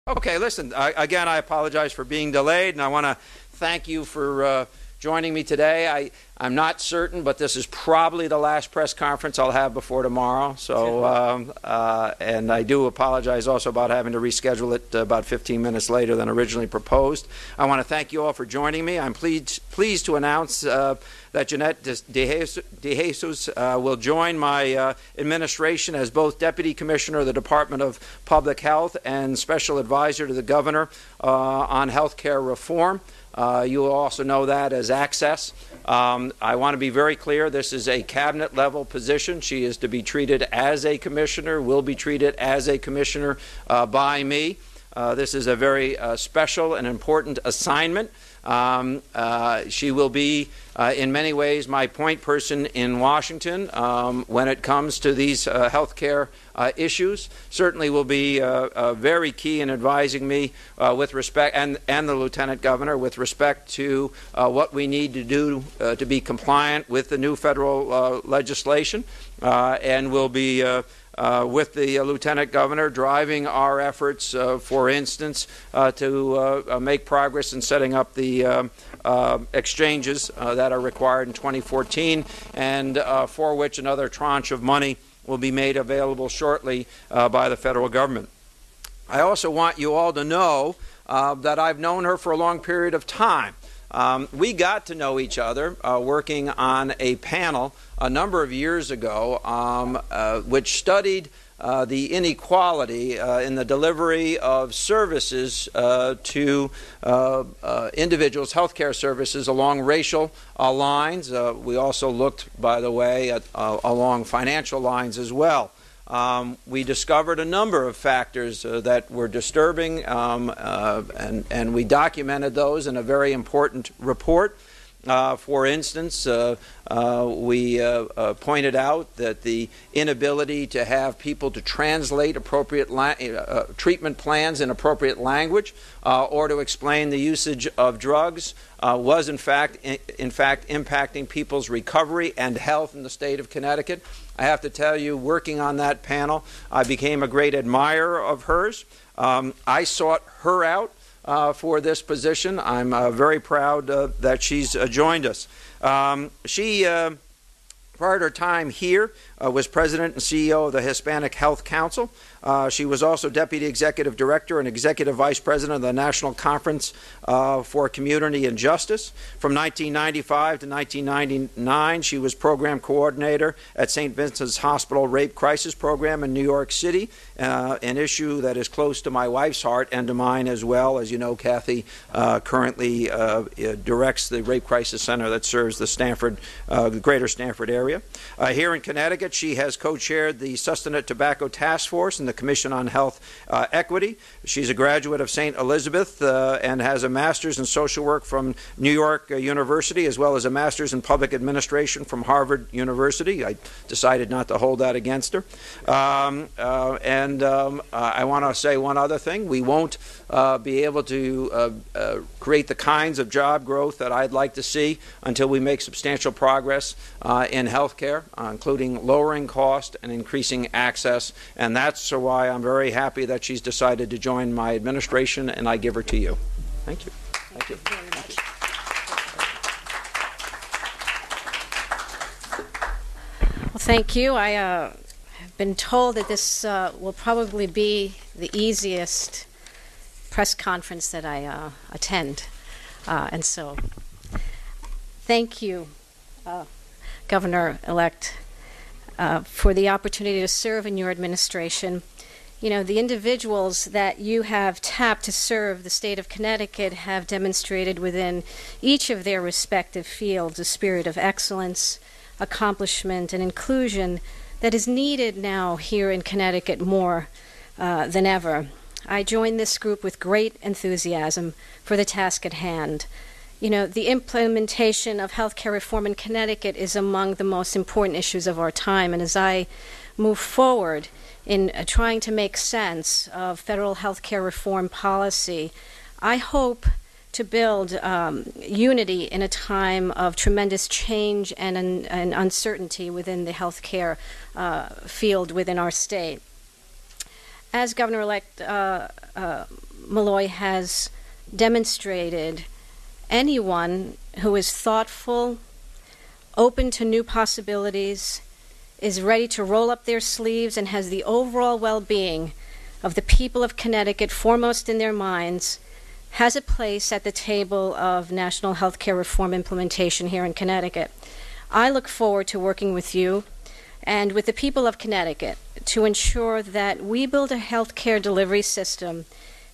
Okay, listen, again, I apologize for being delayed, and I want to thank you for joining me today. I'm not certain, but this is probably the last press conference I'll have before tomorrow. So, and I do apologize also about having to reschedule it about 15 minutes later than originally proposed. I want to thank you all for joining me. I'm pleased to announce that Jeanette De Jesus will join my administration as both Deputy Commissioner of the Department of Public Health and Special Advisor to the Governor on Health Care Reform. You will also know that as Access. I want to be very clear, this is a cabinet-level position. She is to be treated as a commissioner, will be treated as a commissioner by me. This is a very special and important assignment. She will be, in many ways, my point person in Washington when it comes to these health care issues. Certainly will be very key in advising me with respect, and the Lieutenant Governor, with respect to what we need to do to be compliant with the new federal legislation, and will be with the Lieutenant Governor driving our efforts, for instance, to make progress in setting up the exchanges that are required in 2014, and for which another tranche of money will be made available shortly by the federal government. I also want you all to know that I've known her for a long period of time. We got to know each other working on a panel a number of years ago which studied the inequality in the delivery of services to individuals, healthcare services, along racial lines. We also looked, by the way, at along financial lines as well. We discovered a number of factors that were disturbing, and we documented those in a very important report. For instance, we pointed out that the inability to have people to translate appropriate treatment plans in appropriate language or to explain the usage of drugs was in fact impacting people's recovery and health in the state of Connecticut. I have to tell you, working on that panel, I became a great admirer of hers. I sought her out for this position. I'm very proud that she's joined us. She, prior to her time here, was President and CEO of the Hispanic Health Council. She was also Deputy Executive Director and Executive Vice President of the National Conference for Community and Justice. From 1995 to 1999, she was Program Coordinator at St. Vincent's Hospital Rape Crisis Program in New York City, an issue that is close to my wife's heart and to mine as well. As you know, Kathy currently directs the Rape Crisis Center that serves the greater Stanford area. Here in Connecticut, she has co-chaired the Sustainant Tobacco Task Force and the Commission on Health Equity. She's a graduate of St. Elizabeth and has a master's in social work from New York University, as well as a master's in public administration from Harvard University. I decided not to hold that against her. I want to say one other thing. We won't be able to create the kinds of job growth that I'd like to see until we make substantial progress in health care, including lowering cost and increasing access. And that's why I'm very happy that she's decided to join my administration, and I give her to you. Thank you. Thank you. Very much. Well, thank you. I have been told that this will probably be the easiest press conference that I attend. And so thank you, Governor-elect, for the opportunity to serve in your administration. You know, the individuals that you have tapped to serve the state of Connecticut have demonstrated within each of their respective fields a spirit of excellence, accomplishment, and inclusion that is needed now here in Connecticut more than ever. I join this group with great enthusiasm for the task at hand. You know, the implementation of healthcare reform in Connecticut is among the most important issues of our time, and as I move forward in trying to make sense of federal healthcare reform policy, I hope to build unity in a time of tremendous change and uncertainty within the healthcare field within our state. As Governor-elect Malloy has demonstrated anyone who is thoughtful, open to new possibilities, is ready to roll up their sleeves, and has the overall well-being of the people of Connecticut foremost in their minds, has a place at the table of national health care reform implementation here in Connecticut. I look forward to working with you and with the people of Connecticut to ensure that we build a health care delivery system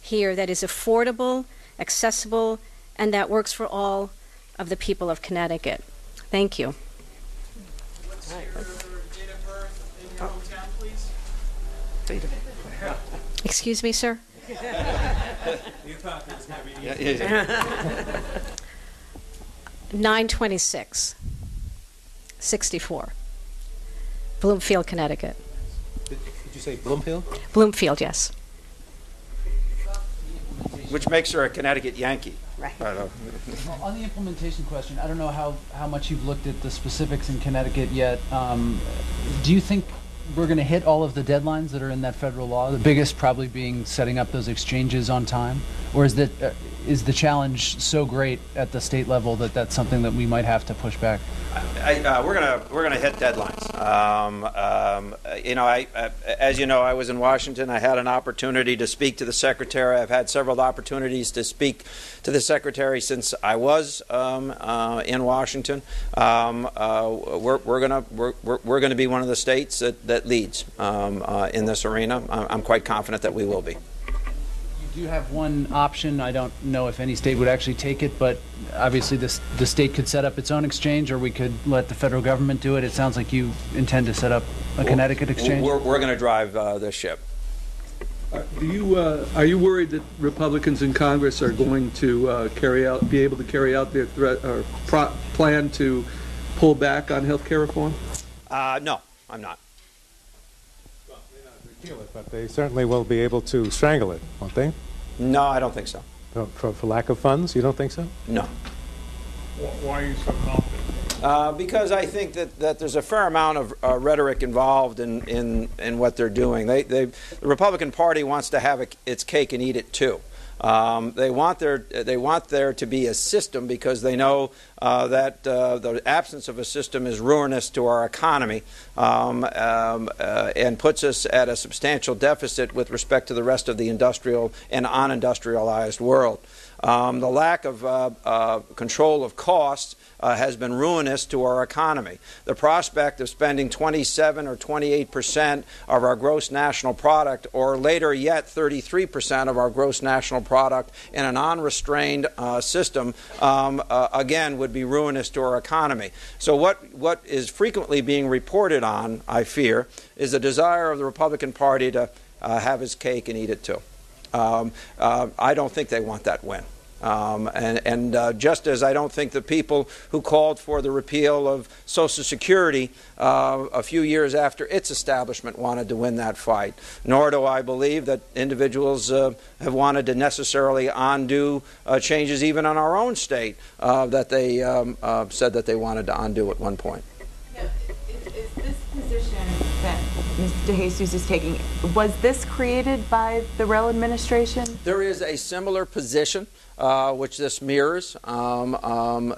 here that is affordable, accessible, and that works for all of the people of Connecticut. Thank you. What's your date of birth in your hometown, please? Excuse me, sir? You thought this was going to be easy. 9/26/64. Bloomfield, Connecticut. Did you say Bloomfield? Bloomfield, yes. Which makes her a Connecticut Yankee. Right. Well, on the implementation question, I don't know how much you've looked at the specifics in Connecticut yet. Do you think we're going to hit all of the deadlines that are in that federal law? The biggest probably being setting up those exchanges on time, or is the challenge so great at the state level that that's something that we might have to push back? We're gonna hit deadlines. As you know, I was in Washington. I had an opportunity to speak to the secretary. I've had several opportunities to speak to the secretary since I was in Washington. We're gonna be one of the states that leads in this arena. I'm quite confident that we will be. You do have one option. I don't know if any state would actually take it, but obviously the state could set up its own exchange, or we could let the federal government do it. It sounds like you intend to set up a Connecticut exchange. We're going to drive this ship. Are you worried that Republicans in Congress are going to be able to carry out their threat or plan to pull back on health care reform? No, I'm not. But they certainly will be able to strangle it, won't they? No, I don't think so. For lack of funds, you don't think so? No. Why are you so confident? Because I think that there's a fair amount of rhetoric involved in what they're doing. The Republican Party wants to have its cake and eat it too. They want there to be a system because they know that the absence of a system is ruinous to our economy and puts us at a substantial deficit with respect to the rest of the industrial and unindustrialized world. The lack of control of costs has been ruinous to our economy. The prospect of spending 27 or 28% of our gross national product, or later yet 33% of our gross national product in an unrestrained system, again, would be ruinous to our economy. So what is frequently being reported on, I fear, is the desire of the Republican Party to have his cake and eat it too. I don't think they want that win. Just as I don't think the people who called for the repeal of Social Security a few years after its establishment wanted to win that fight, nor do I believe that individuals have wanted to necessarily undo changes even in our own state that they said that they wanted to undo at one point. Yeah, is this position that Mr. DeJesus is taking, was this created by the Rell administration? There is a similar position which this mirrors in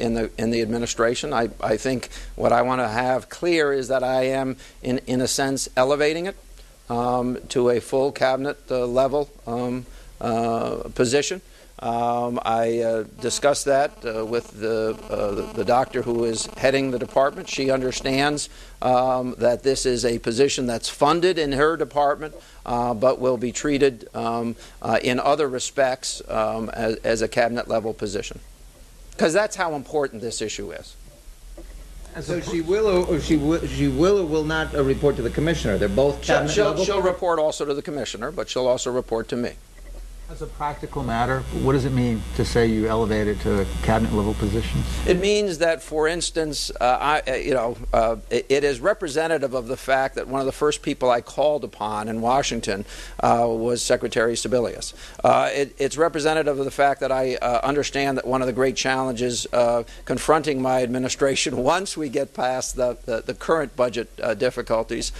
the administration. I think what I want to have clear is that I am, in a sense, elevating it to a full cabinet level position. I discussed that with the doctor who is heading the department. She understands that this is a position that's funded in her department, but will be treated in other respects as a cabinet level position, because that's how important this issue is. So she will or will not report to the commissioner. They're both cabinet level? She'll report also to the commissioner, but she'll also report to me. As a practical matter, what does it mean to say you elevate it to a cabinet-level position? It means that, for instance, it is representative of the fact that one of the first people I called upon in Washington was Secretary Sebelius. It's representative of the fact that I understand that one of the great challenges confronting my administration once we get past the current budget difficulties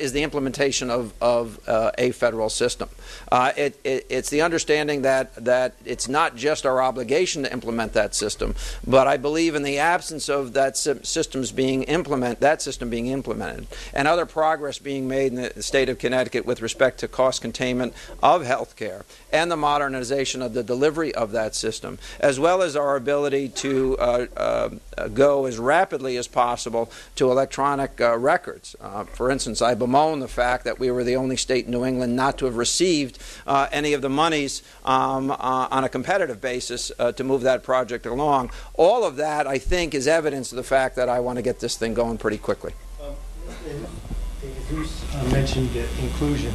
is the implementation of a federal system. It's the the understanding that it's not just our obligation to implement that system, but I believe in the absence of that system being implemented, and other progress being made in the state of Connecticut with respect to cost containment of health care and the modernization of the delivery of that system, as well as our ability to go as rapidly as possible to electronic records. For instance, I bemoan the fact that we were the only state in New England not to have received any of the monies on a competitive basis to move that project along. All of that, I think, is evidence of the fact that I want to get this thing going pretty quickly. Jesus mentioned inclusion.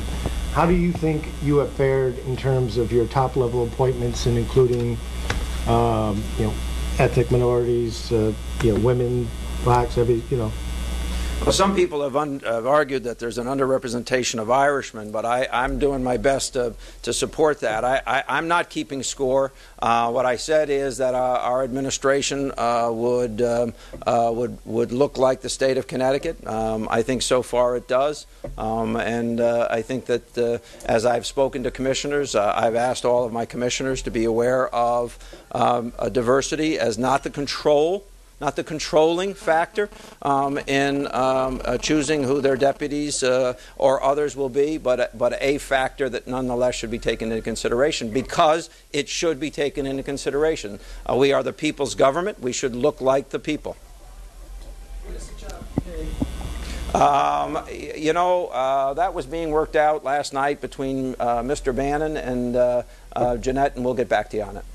How do you think you have fared in terms of your top-level appointments, and including, ethnic minorities, women, blacks, Well, some people have argued that there's an underrepresentation of Irishmen, but I'm doing my best to support that. I'm not keeping score. What I said is that our administration would look like the state of Connecticut. I think so far it does, and I think that as I've spoken to commissioners, I've asked all of my commissioners to be aware of diversity as not the controlling factor in choosing who their deputies or others will be, but a factor that nonetheless should be taken into consideration, because it should be taken into consideration. We are the people's government. We should look like the people. That was being worked out last night between Mr. Bannon and Jeanette, and we'll get back to you on it.